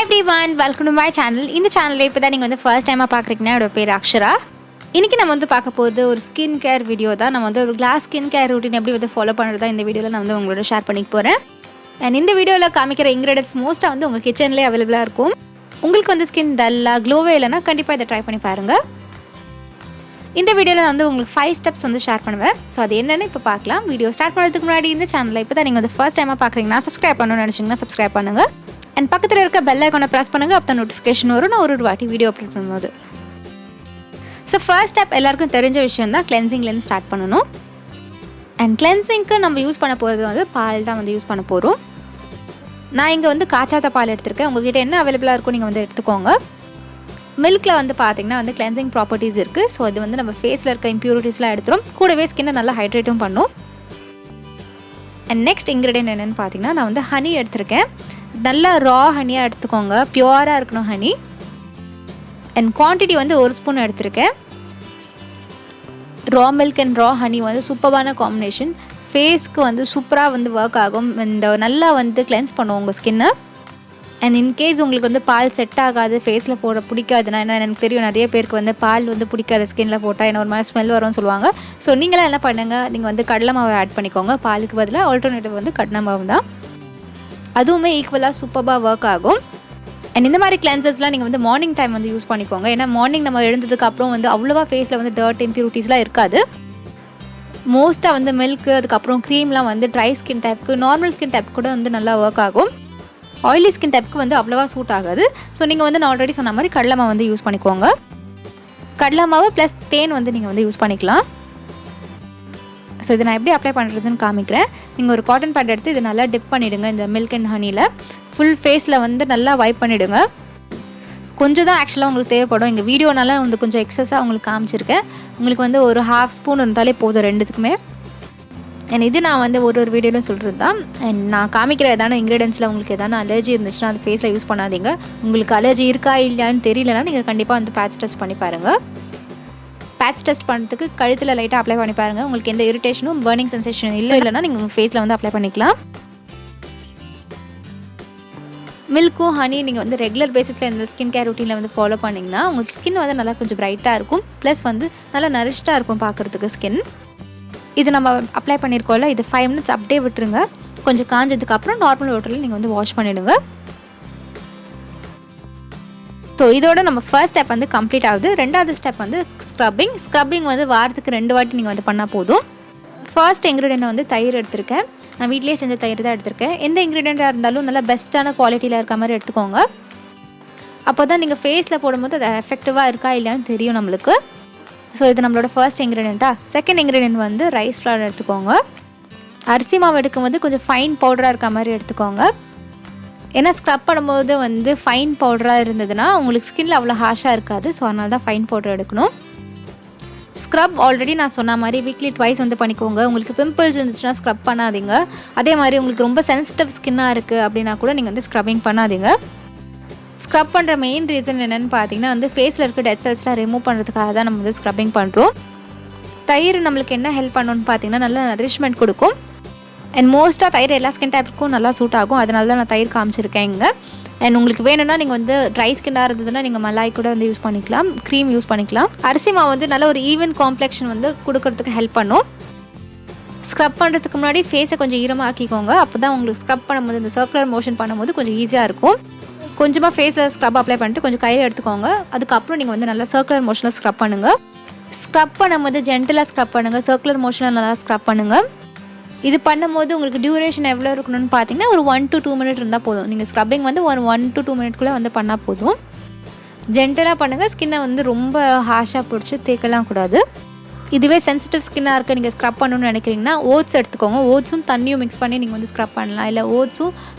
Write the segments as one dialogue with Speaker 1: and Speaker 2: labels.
Speaker 1: everyone, welcome to my channel. இந்த சேனல்ல இப்போதான் நீங்க வந்து ஃபர்ஸ்ட் டைமா பார்க்கறீங்கன்னா என்னோட பேர் அக்ஷரா. இன்னைக்கு நம்ம வந்து பார்க்க போறது ஒரு ஸ்கின் கேர் வீடியோ தான். நம்ம வந்து ஒரு கிளாஸ் ஸ்கின் கேர் ரூட்டின் எப்படி வந்து ஃபாலோ பண்றதா இந்த வீடியோல நான் வந்து உங்களோட ஷேர் பண்ணிக்க போறேன். And இந்த வீடியோல காமிக்கிற இன்கிரிடியன்ட்ஸ் மோஸ்டா வந்து உங்க கிச்சன்லயே அவேலபிளா இருக்கும். உங்களுக்கு வந்து ஸ்கின் டல்லா க்ளோவே இல்லனா கண்டிப்பா இத ட்ரை பண்ணி பாருங்க. இந்த வீடியோல நான் வந்து உங்களுக்கு 5 ஸ்டெப்ஸ் வந்து ஷேர் பண்ணுவேன். சோ அது என்னன்னு இப்ப பார்க்கலாம். வீடியோ ஸ்டார்ட் பண்றதுக்கு முன்னாடி இந்த சேனலை இப்போதான் நீங்க வந்து ஃபர்ஸ்ட் டைமா பார்க்கறீங்கன்னா Subscribe பண்ணனும்னு நினைச்சீங்கன்னா Subscribe பண்ணுங்க. And பக்கத்துல இருக்க பெல் ஐகானை பிரஸ் பண்ணுங்க. அப்பதான் நோட்டிஃபிகேஷன் வரும் நான் ஒரு வாட்டி வீடியோ அப்லோட் பண்ணும்போது. ஸோ ஃபர்ஸ்ட் ஸ்டெப் எல்லாருக்கும் தெரிஞ்ச விஷயம் தான் கிளென்சிங்லேருந்து ஸ்டார்ட் பண்ணணும். அண்ட் கிளென்சிங்க்கு நம்ம யூஸ் பண்ண போகிறது வந்து பால் தான் வந்து யூஸ் பண்ண போகிறோம். நான் இங்கே வந்து காய்ச்சாத பால் எடுத்திருக்கேன். உங்கள்கிட்ட என்ன அவைலபிளாக இருக்கும் நீங்கள் வந்து எடுத்துக்கோங்க. மில்கில் வந்து பார்த்தீங்கன்னா வந்து கிளென்சிங் ப்ராப்பர்ட்டிஸ் இருக்குது. ஸோ அது வந்து நம்ம ஃபேஸில் இருக்க இம்ப்யூரிட்டிஸ்லாம் எடுத்துரும். கூடவே ஸ்கின்னை நல்லா ஹைட்ரேட்டும் பண்ணும். அண்ட் நெக்ஸ்ட் இன்க்ரீடியன்ட் என்னென்னு பார்த்தீங்கன்னா நான் வந்து ஹனி எடுத்திருக்கேன். நல்லா ரா ஹனியாக எடுத்துக்கோங்க. பியூராக இருக்கணும் ஹனி. அண்ட் குவான்டிட்டி வந்து 1 ஸ்பூன் எடுத்திருக்கேன். Raw milk and raw honey வந்து சூப்பரான காம்பினேஷன். ஃபேஸ்க்கு வந்து சூப்பராக வந்து ஒர்க் ஆகும். அண்ட் நல்லா வந்து கிளென்ஸ் பண்ணுவோம் உங்கள் ஸ்கின்னை. அண்ட் இன்கேஸ் உங்களுக்கு வந்து பால் செட் ஆகாது, ஃபேஸில் போட பிடிக்காதுன்னா, ஏன்னா எனக்கு தெரியும் நிறைய பேருக்கு வந்து பால் வந்து பிடிக்காது, ஸ்கின்னில் போட்டால் என்ன ஒரு மாதிரி ஸ்மெல் வரும்னு சொல்லுவாங்க. ஸோ நீங்களாம் என்ன பண்ணுங்கள், நீங்கள் வந்து கடலை மாவை ஆட் பண்ணிக்கோங்க. பாலுக்கு பதிலாக ஆல்டர்னேட்டிவ் வந்து கடலை மாவு தான். அதுவுமே ஈக்குவலாக சூப்பராக ஒர்க் ஆகும். அண்ட் இந்த மாதிரி கிளென்சர்ஸ்லாம் நீங்கள் வந்து மார்னிங் டைம் வந்து யூஸ் பண்ணிக்கோங்க. ஏன்னா மார்னிங் நம்ம எழுந்ததுக்கு அப்புறம் வந்து அவ்வளோவா ஃபேஸில் வந்து டர்ட் இம்ப்யூரிட்டிஸ்லாம் இருக்காது. மோஸ்ட்டாக வந்து மில்க்கு அதுக்கப்புறம் க்ரீம்லாம் வந்து ட்ரை ஸ்கின் டைப்புக்கு, நார்மல் ஸ்கின் டைப் கூட வந்து நல்லா ஒர்க் ஆகும். ஆயிலி ஸ்கின் டைப்புக்கு வந்து அவ்வளோவா சூட் ஆகாது. ஸோ நீங்கள் வந்து நான் ஆல்ரெடி சொன்ன மாதிரி கடலை மாவு வந்து யூஸ் பண்ணிக்கோங்க. கடலை மாவு ப்ளஸ் தேன் வந்து நீங்கள் வந்து யூஸ் பண்ணிக்கலாம். ஸோ இதை நான் எப்படி அப்ளை பண்ணுறதுன்னு காமிக்கிறேன். நீங்கள் ஒரு காட்டன் பேட் எடுத்து இதை நல்லா டிப் பண்ணிவிடுங்க இந்த மில்க் அண்ட் ஹனியில். ஃபுல் ஃபேஸில் வந்து நல்லா வைப் பண்ணிவிடுங்க. கொஞ்சம் தான் ஆக்சுவலாக உங்களுக்கு தேவைப்படும். எங்கள் வீடியோனால வந்து கொஞ்சம் எக்ஸஸாக உங்களுக்கு காமிச்சிருக்கேன். உங்களுக்கு வந்து ஒரு 1/2 ஸ்பூன் இருந்தாலே போதும் ரெண்டுத்துக்குமே. அண்ட் இது நான் வந்து ஒரு வீடியோவில் சொல்கிறது தான். அண்ட் நான் காமிக்கிற எதான இன்க்ரீடியன்ஸில் உங்களுக்கு எதான அலர்ஜி இருந்துச்சுன்னா அது ஃபேஸில் யூஸ் பண்ணாதீங்க. உங்களுக்கு அலர்ஜி இருக்கா இல்லையான்னு தெரியலனா நீங்கள் கண்டிப்பாக வந்து பேட்ச் டெஸ்ட் பண்ணி பாருங்கள். பேட்ச் டெஸ்ட் பண்ணுறதுக்கு கழுத்தில் லைட்டாக அப்ளை பண்ணி பாருங்கள். உங்களுக்கு எந்த இரிட்டேஷனும் பர்னிங் சென்சேஷன் இல்லைன்னா நீங்கள் உங்கள் ஃபேஸில் வந்து அப்ளை பண்ணிக்கலாம். மில்க்கும் ஹனி நீங்கள் வந்து ரெகுலர் பேசிஸில் இந்த ஸ்கின் கேர் ரூட்டீனில் வந்து ஃபாலோ பண்ணிங்கன்னா உங்கள் ஸ்கின் வந்து நல்லா கொஞ்சம் பிரைட்டாக இருக்கும். ப்ளஸ் வந்து நல்லா நரிஷ்டாக இருக்கும் பார்க்குறதுக்கு ஸ்கின். இது நம்ம அப்ளை பண்ணியிருக்கோம்ல, இது 5 மினிட்ஸ் அப்படியே விட்டுருங்க. கொஞ்சம் காஞ்சதுக்கப்புறம் நார்மல் வாட்டரில் நீங்கள் வந்து வாஷ் பண்ணிவிடுங்க. ஸோ இதோட நம்ம ஃபர்ஸ்ட் ஸ்டெப் வந்து கம்ப்ளீட் ஆகுது. ரெண்டாவது ஸ்டெப் வந்து ஸ்க்ரப்பிங் வந்து வாரத்துக்கு 2 வாட்டி நீங்கள் வந்து பண்ணால் போதும். ஃபர்ஸ்ட் இன்க்ரீடியன்ட் வந்து தயிர் எடுத்திருக்கேன். நான் வீட்லேயே செஞ்ச தயிர் தான் எடுத்திருக்கேன். எந்த இன்க்ரீடியண்ட்டாக இருந்தாலும் நல்லா பெஸ்ட்டான குவாலிட்டியில் இருக்க மாதிரி எடுத்துக்கோங்க. அப்போ தான் நீங்கள் ஃபேஸில் போடும்போது அது எஃபெக்டிவாக இருக்கா இல்லையான்னு தெரியும் நம்மளுக்கு. ஸோ இது நம்மளோட ஃபர்ஸ்ட் இன்க்ரீடியண்ட்டாக. செகண்ட் இன்க்ரீடியன்ட் வந்து ரைஸ் ஃப்ளார் எடுத்துக்கோங்க. அரிசி மாவு எடுக்கும்போது கொஞ்சம் ஃபைன் பவுடராக இருக்க மாதிரி எடுத்துக்கோங்க. ஏன்னா ஸ்க்ரப் பண்ணும்போது வந்து ஃபைன் பவுடராக இருந்ததுன்னா உங்களுக்கு ஸ்கின்ல அவ்வளோ ஹாஷாக இருக்காது. ஸோ அதனால தான் ஃபைன் பவுடர் எடுக்கணும். ஸ்க்ரப் ஆல்ரெடி நான் சொன்ன மாதிரி வீக்லி ட்வைஸ் வந்து பண்ணிக்கோங்க. உங்களுக்கு பிம்பிள்ஸ் இருந்துச்சுன்னா ஸ்க்ரப் பண்ணாதீங்க. அதே மாதிரி உங்களுக்கு ரொம்ப சென்சிட்டிவ் ஸ்கின்னாக இருக்குது அப்படின்னா கூட நீங்கள் வந்து ஸ்க்ரப்பிங் பண்ணாதீங்க. ஸ்க்ரப் பண்ணுற மெயின் ரீசன் என்னென்னு பார்த்தீங்கன்னா வந்து ஃபேஸில் இருக்க டெட் செல்ஸ்லாம் ரிமூவ் பண்ணுறதுக்காக தான் நம்ம வந்து ஸ்க்ரப்பிங் பண்ணுறோம். தயிர் நம்மளுக்கு என்ன ஹெல்ப் பண்ணணும்னு பார்த்தீங்கன்னா நல்ல நரிஷ்மெண்ட் கொடுக்கும். அண்ட் மோஸ்ட்டாக தயிர் எல்லா ஸ்கின் டைப்புக்கும் நல்லா சூட் ஆகும். அதனால தான் நான் தயிர் காமிச்சிருக்கேன் இங்கே. அண்ட் உங்களுக்கு வேணும்னா நீங்கள் வந்து ட்ரை ஸ்கின்னாக இருந்ததுன்னா நீங்கள் மலாய் கூட வந்து யூஸ் பண்ணிக்கலாம், க்ரீம் யூஸ் பண்ணிக்கலாம். அரிசி மாவு வந்து நல்ல ஒரு ஈவன் காம்ப்ளெக்ஷன் வந்து கொடுக்கறதுக்கு ஹெல்ப் பண்ணும். ஸ்க்ரப் பண்ணுறதுக்கு முன்னாடி ஃபேஸை கொஞ்சம் ஈரமாக ஆக்கிக்கோங்க. அப்போ தான் உங்களுக்கு ஸ்க்ரப் பண்ணும்போது இந்த சர்க்குலர் மோஷன் பண்ணும்போது கொஞ்சம் ஈஸியாக இருக்கும். கொஞ்சமாக ஃபேஸில் ஸ்க்ரப் அப்ளை பண்ணிட்டு கொஞ்சம் கையில் எடுத்துக்கோங்க. அதுக்கப்புறம் நீங்கள் வந்து நல்லா சர்க்குலர் மோஷனில் ஸ்க்ரப் பண்ணுங்கள். ஸ்க்ரப் பண்ணும்போது ஜென்டலாக ஸ்க்ரப் பண்ணுங்கள். சர்க்குலர் மோஷனில் நல்லா ஸ்க்ரப் பண்ணுங்கள். இது பண்ணும்போது உங்களுக்கு டியூரேஷன் எவ்வளோ இருக்கணும்னு பார்த்தீங்கன்னா ஒரு 1 to 2 மினிட் இருந்தால் போதும். நீங்கள் ஸ்க்ரப்பிங் வந்து ஒரு 1 to 2 மினிட்குள்ளே வந்து பண்ணால் போதும். ஜென்டலாக பண்ணுங்கள். ஸ்கின்னை வந்து ரொம்ப ஹாஷாக பிடிச்சி தேக்கலாம் கூடாது. இதுவே சென்சிட்டிவ் ஸ்கின்னாக இருக்க நீங்கள் ஸ்க்ரப் பண்ணணும்னு நினைக்கிறீங்கன்னா ஓட்ஸ் எடுத்துக்கோங்க. ஓட்ஸும் தண்ணியும் மிக்ஸ் பண்ணி நீங்கள் வந்து ஸ்க்ரப் பண்ணலாம். இல்லை ஓட்ஸும்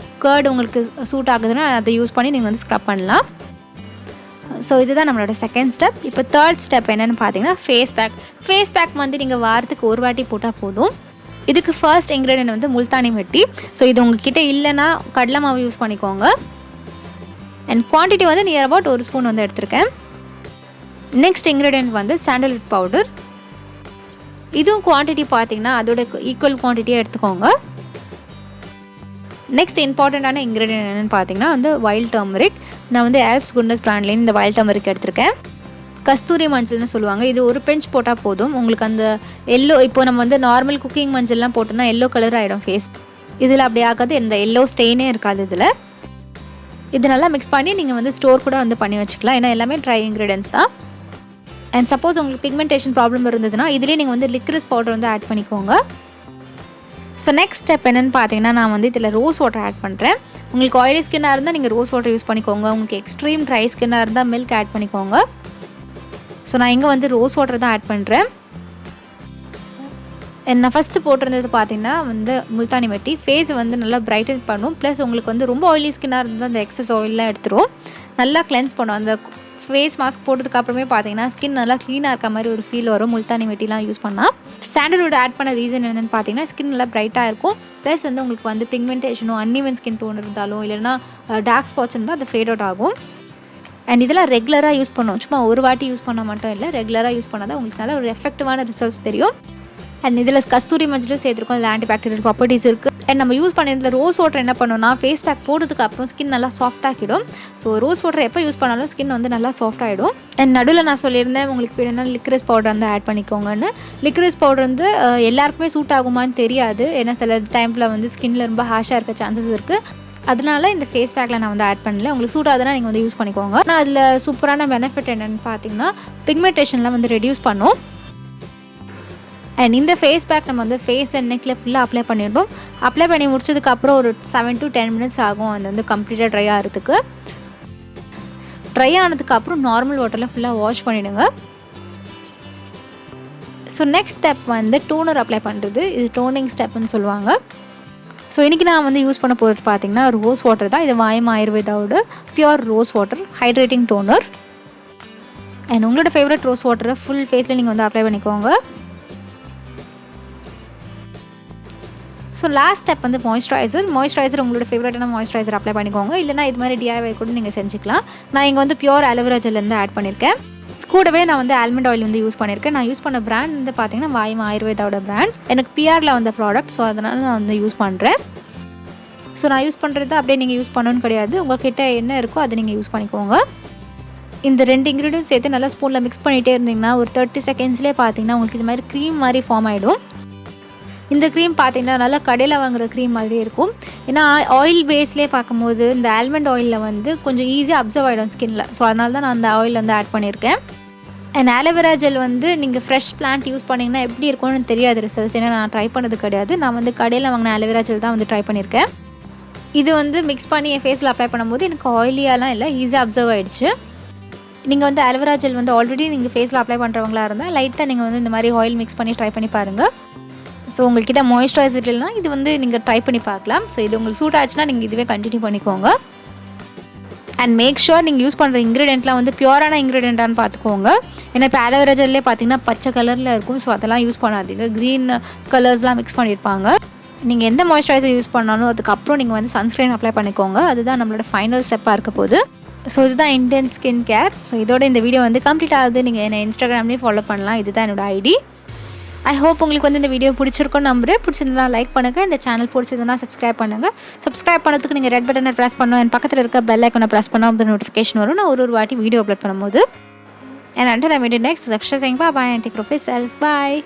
Speaker 1: கர்ட் உங்களுக்கு சூட் ஆகுதுன்னா அதை யூஸ் பண்ணி நீங்கள் வந்து ஸ்க்ரப் பண்ணலாம். ஸோ இதுதான் நம்மளோட செகண்ட் ஸ்டெப். இப்போ தேர்ட் ஸ்டெப் என்னென்னு பார்த்தீங்கன்னா ஃபேஸ் பேக் வந்து நீங்கள் வாரத்துக்கு 1 வாட்டி போட்டால் போதும். இதுக்கு ஃபர்ஸ்ட் இன்க்ரீடியன்ட் வந்து முல்தானி மிட்டி. ஸோ இது உங்ககிட்ட இல்லைன்னா கடலை மாவு யூஸ் பண்ணிக்கோங்க. அண்ட் குவான்டிட்டி வந்து நியர் அபவுட் 1 ஸ்பூன் வந்து எடுத்திருக்கேன். நெக்ஸ்ட் இன்க்ரீடியன்ட் வந்து சாண்டல்வுட் பவுடர். இதுவும் குவான்டிட்டி பார்த்தீங்கன்னா அதோட ஈக்குவல் குவான்டிட்டியாக எடுத்துக்கோங்க. நெக்ஸ்ட் இம்பார்ட்டண்ட்டான இன்க்ரீடியன்ட் என்னென்னு பார்த்தீங்கன்னா வந்து வைல்ட் டர்மரிக். நான் வந்து ஆல்ப்ஸ் குட்னஸ் பிராண்ட்லேருந்து இந்த வயல் டர்மரிக் எடுத்திருக்கேன். கஸ்தூரி மஞ்சள்னு சொல்லுவாங்க. இது ஒரு பிஞ்ச் போட்டால் போதும். உங்களுக்கு அந்த எல்லோ, இப்போ நம்ம வந்து நார்மல் குக்கிங் மஞ்சள்லாம் போட்டோம்னா எல்லோ கலர் ஆகிடும் ஃபேஸ். இதில் அப்படி ஆகாது, இந்த எல்லோ ஸ்டெயினே இருக்காது இதில். இது நல்லா மிக்ஸ் பண்ணி நீங்கள் வந்து ஸ்டோர் கூட வந்து பண்ணி வச்சுக்கலாம். ஏன்னா எல்லாமே ட்ரை இன்க்ரீடியன்ஸ் தான். அண்ட் சப்போஸ் உங்களுக்கு பிக்மெண்டேஷன் ப்ராப்ளம் இருந்ததுன்னா இதுலேயே நீங்கள் வந்து லிக்ரிஸ் பவுடர் வந்து ஆட் பண்ணிக்கோங்க. ஸோ நெக்ஸ்ட் ஸ்டெப் என்னென்னு பார்த்தீங்கன்னா, நான் வந்து இதில் ரோஸ் வாட்டர் ஆட் பண்ணுறேன். உங்களுக்கு ஆயிலி ஸ்கின்னாக இருந்தால் நீங்கள் ரோஸ் வாட்டர் யூஸ் பண்ணிக்கோங்க. உங்களுக்கு எக்ஸ்ட்ரீம் ட்ரை ஸ்கின்னாக இருந்தால் மில்க் ஆட் பண்ணிக்கோங்க. ஸோ நான் இங்கே வந்து ரோஸ் வாட்டர் தான் ஆட் பண்ணுறேன். நான் ஃபஸ்ட்டு போட்டிருந்தது பார்த்தீங்கன்னா வந்து முல்தானி மெட்டி. ஃபேஸை வந்து நல்லா பிரைட்டன் பண்ணும். ப்ளஸ் உங்களுக்கு வந்து ரொம்ப ஆயிலி ஸ்கின்னாக இருந்தால் அந்த எக்ஸஸ் ஆயிலெலாம் எடுத்துரும். நல்லா கிளென்ஸ் பண்ணும். அந்த ஃபேஸ் மாஸ்க் போட்டதுக்கு அப்புறமே பார்த்தீங்கன்னா ஸ்கின் நல்லா க்ளீனாக இருக்க மாதிரி ஒரு ஃபீல் வரும் முல்தானி மெட்டிலாம் யூஸ் பண்ணால். சாண்டல்வுட் ஆட் பண்ண ரீசன் என்னென்னு பார்த்தீங்கன்னா, ஸ்கின் நல்லா பிரைட்டாக இருக்கும். ப்ளஸ் வந்து உங்களுக்கு வந்து பிக்மெண்டேஷனோ அன்இவன் ஸ்கின் டோன் இருந்தாலும் இல்லைன்னா டார்க் ஸ்பாட்ஸ் இருந்தால் அது ஃபேட் அவுட் ஆகும். அண்ட் இதெல்லாம் ரெகுலராக யூஸ் பண்ணோம். சும்மா ஒரு வாட்டி யூஸ் பண்ணால் மட்டும் இல்லை, ரெகுலராக யூஸ் பண்ணால் தான் உங்களுக்கு நல்ல ஒரு எஃபெக்டிவான ரிசல்ட்ஸ் தெரியும். அண்ட் இதில் கஸ்தூரி மஞ்சளும் சேர்த்துருக்கோம். அதில் ஆன்டிபாக்டீரியல் ப்ராப்பர்ட்டிஸ் இருக்குது. அண்ட் நம்ம யூஸ் பண்ணியிருந்த ரோஸ் வாட்டர் என்ன பண்ணோம்னா, ஃபேஸ் பேக் போட்டதுக்கு அப்புறம் ஸ்கின் நல்லா சாஃப்ட் ஆகிடும். ஸோ ரோஸ் வாட்டர் எப்போ யூஸ் பண்ணாலும் ஸ்கின் வந்து நல்லா சாஃப்ட் ஆகிடும். அண்ட் நடுவில் நான் சொல்லியிருந்தேன் உங்களுக்கு வேணும்னா லிக்ரிஸ் பவுடர் வந்து ஆட் பண்ணிக்கோங்கன்னு. லிக்ரிஸ் பவுடர் வந்து எல்லாருக்குமே சூட் ஆகுமான்னு தெரியாது. ஏன்னா சில டைமில் வந்து ஸ்கின்னில் ரொம்ப ஹாஷாக இருக்க சான்சஸ் இருக்குது. அதனால இந்த ஃபேஸ் பேக்கில் நான் வந்து ஆட் பண்ணல. உங்களுக்கு சூட் ஆகுதுன்னா நீங்கள் வந்து யூஸ் பண்ணிக்கோங்க. ஆனால் அதில் சூப்பரான பெனிஃபிட் என்னென்னு பார்த்தீங்கன்னா, பிக்மெண்டேஷன்லாம் வந்து ரெடியூஸ் பண்ணும். அண்ட் இந்த ஃபேஸ் பேக் நம்ம வந்து ஃபேஸ் அண்ட் நெக்கில் ஃபுல்லாக அப்ளை பண்ணிவிடும். அப்ளை பண்ணி முடிச்சதுக்கப்புறம் ஒரு 7 to 10 minutes ஆகும் அது வந்து கம்ப்ளீட்டாக ட்ரை ஆகிறதுக்கு. ட்ரை ஆனதுக்கப்புறம் நார்மல் வாட்டரில் ஃபுல்லாக வாஷ் பண்ணிவிடுங்க. ஸோ நெக்ஸ்ட் ஸ்டெப் வந்து டோனர் அப்ளை பண்ணுறது. இது டோனிங் ஸ்டெப்னு சொல்லுவாங்க. ஸோ இன்றைக்கி நான் வந்து யூஸ் பண்ண போகிறது பார்த்திங்கன்னா ரோஸ் வாட்டர் தான். இது வாயம் ஆயுர்வேதாவோட pure rose water hydrating toner. And உங்களோட ஃபேவரட் ரோஸ் வாட்டரை ஃபுல் ஃபேஸில் நீங்கள் வந்து அப்ளை பண்ணிக்கோங்க. ஸோ லாஸ்ட் ஸ்டெப் வந்து மாய்ஸ்சரைசர் உங்களோட ஃபேவரட்டான மாய்ஸ்சரைசர் அப்ளை பண்ணிக்கோங்க. இல்லைனா இது மாதிரி DIY கூட நீங்கள் செஞ்சுக்கலாம். நான் இங்கே வந்து பியூர் அலோவேரா ஜெல் வந்து ஆட் பண்ணியிருக்கேன். கூடவே நான் வந்து ஆல்மண்ட் ஆயில் வந்து யூஸ் பண்ணியிருக்கேன். நான் யூஸ் பண்ண பிராண்ட் வந்து பார்த்தீங்கன்னா வாயம் ஆயுர்வேதாவோட பிராண்ட். எனக்கு PRல வந்த ப்ராடக்ட். ஸோ அதனால் நான் வந்து யூஸ் பண்ணுறேன். ஸோ நான் யூஸ் பண்ணுறது அப்படியே நீங்கள் யூஸ் பண்ணணும்னு கிடையாது. உங்கள்கிட்ட என்ன இருக்கோ அதை நீங்கள் யூஸ் பண்ணிக்கோங்க. இந்த 2 இன்க்ரீடியன்ஸ் சேர்த்து நல்லா ஸ்பூனில் மிக்ஸ் பண்ணிகிட்டே இருந்தீங்கன்னா ஒரு 30 secondsலேயே பார்த்தீங்கன்னா உங்களுக்கு இது மாதிரி க்ரீம் மாதிரி ஃபார்ம் ஆகிடும். இந்த க்ரீம் பார்த்தீங்கன்னா நல்லா கடையில் வாங்குகிற க்ரீம் மாதிரி இருக்கும். ஏன்னா ஆயில் பேஸ்லேயே பார்க்கும்போது இந்த ஆல்மண்ட் ஆயிலில் வந்து கொஞ்சம் ஈஸியாக அப்சர்வ் ஆகிடும் ஸ்கின்னில். ஸோ அதனால தான் நான் அந்த ஆயில் வந்து ஆட் பண்ணியிருக்கேன். அண்ட் ஆலோவேரா ஜெல் வந்து நீங்கள் ஃப்ரெஷ் பிளான்ட் யூஸ் பண்ணிங்கன்னா எப்படி இருக்கும்னு தெரியாது ரிசல்ட்ஸ். ஏன்னா நான் ட்ரை பண்ணது கிடையாது. நான் வந்து கடையில் வாங்கின ஆலோவேரா ஜெல் தான் வந்து ட்ரை பண்ணியிருக்கேன். இது வந்து மிக்ஸ் பண்ணி என் ஃபேஸில் அப்ளை பண்ணும்போது எனக்கு ஆயிலியாலாம் இல்லை, ஈஸியாக அப்சர்வ் ஆகிடுச்சு. நீங்கள் வந்து ஆலோவேரா ஜெல் வந்து ஆல்ரெடி நீங்கள் ஃபேஸில் அப்ளை பண்ணுறவங்களா இருந்தால் லைட்டாக நீங்கள் வந்து இந்த மாதிரி ஆயில் மிக்ஸ் பண்ணி ட்ரை பண்ணி பாருங்கள். ஸோ உங்கள்கிட்ட மாய்ஸ்சரைசர் இல்லைனா இது வந்து நீங்கள் ட்ரை பண்ணி பார்க்கலாம். ஸோ இது உங்களுக்கு சூட் ஆச்சுன்னா நீங்கள் இதுவே கண்டினியூ பண்ணிக்கோங்க. அண்ட் மேக் ஷுர் நீங்கள் யூஸ் பண்ணுற இன்க்ரீடியண்ட்லாம் வந்து பியூரான இன்க்ரீடியண்ட்டான்னு பார்த்துக்கோங்க. ஏன்னா இப்போ ஆலோவேரா ஜெல்லே பார்த்தீங்கன்னா பச்சை கலரில் இருக்கும். ஸோ அதெல்லாம் யூஸ் பண்ணாதீங்க. க்ரீன் கலர்ஸ்லாம் மிக்ஸ் பண்ணியிருப்பாங்க. நீங்கள் எந்த மாய்ஸ்சரைசர் யூஸ் பண்ணாலும் அதுக்கப்புறம் நீங்கள் வந்து சன்ஸ்க்ரீன் அப்ளை பண்ணிக்கோங்க. அதுதான் நம்மளோட ஃபைனல் ஸ்டெப்பாக இருக்க போகுது. ஸோ இதுதான் இன்டென்ஸ் ஸ்கின் கேர். ஸோ இதோட இந்த வீடியோ வந்து கம்ப்ளீட் ஆகுது. நீங்கள் என்னை இன்ஸ்டாகிராம்லேயும் ஃபாலோ பண்ணலாம். இதுதான் என்னோட ஐடி. ஐ ஹோப் உங்களுக்கு வந்து இந்த வீடியோ பிடிச்சிருக்குன்னு நம்புறேன். பிடிச்சிருந்தா லைக் பண்ணுங்கள். இந்த சேனல் பிடிச்சதுன்னா சப்ஸ்கிரைப் பண்ணுங்கள். சப்ஸ்கிரைப் பண்ணதுக்கு நீங்கள் ரெட் பட்டனை ப்ரெஸ் பண்ணணும். என் பக்கத்தில் இருக்க பெல் ஐக்கனை ப்ரெஸ் பண்ணால் அந்த நோட்டிஃபிகேஷன் வரும் நான் ஒரு வாட்டி வீடியோ அப்லோட் பண்ணும்போது. And until I meet you next, Akshararao saying bye bye and take care of yourself. Bye.